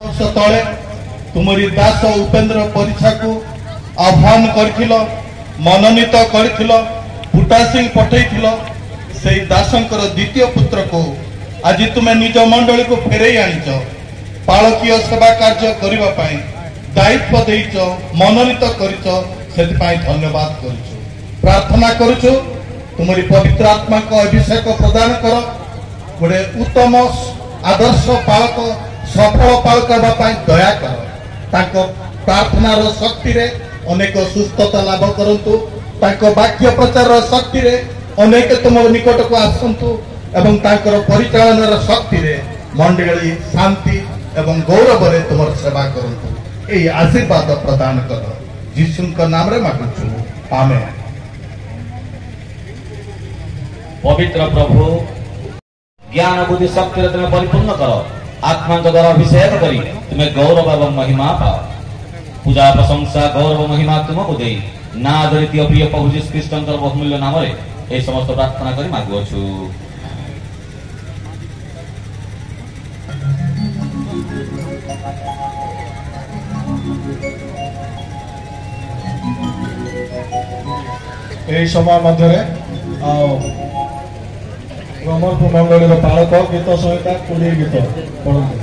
वर्ष तले तुमरी दास उपेन्द्र परीक्षा को आह्वान कर मनोनीत कर फुटा सिंह पठेल से दासंकर द्वितीय पुत्र को आज तुम्हें निज मंडली को फेरई आनीच पालकीय सेवा कार्य करने दायित्व देच मनोनीत कर धन्यवाद कर प्रार्थना करुचु तुमरी पवित्र आत्मा को अभिषेक प्रदान कर गोटे उत्तम आदर्श पालक सफल पालक होगापाई दया कर ताको प्रार्थनार शक्ति रे अनेक सुस्थता लाभ करंतु ताको वाक्य प्रचार शक्ति रे अनेक तुम निकट को आसंतु एवं ताकर परिचालनार शक्ति रे मंडली शांति एवं गौरव रे तुमर सेवा करंतु ए आशीर्वाद प्रदान कर यीशु का नाम रे मागुछु आमेन। पवित्र प्रभु ज्ञान बुद्धि शक्ति तुम्हें परिपूर्ण कर आत्मा द्वारा अभिषेक करी तुम्हें गौरव एवं महिमा पाओ पूजा प्रशंसा गौरव महिमा तुमको दे ना आदरित प्रिय प्रभु जीसु ख्रीष्टंकर बहुमूल्य नाम रे ए समस्त प्रार्थना करी मागुछु। ए समय मध्य ब्रह्मपुर मंडली पालक गीत संहिता 20 गीत पढ़ते।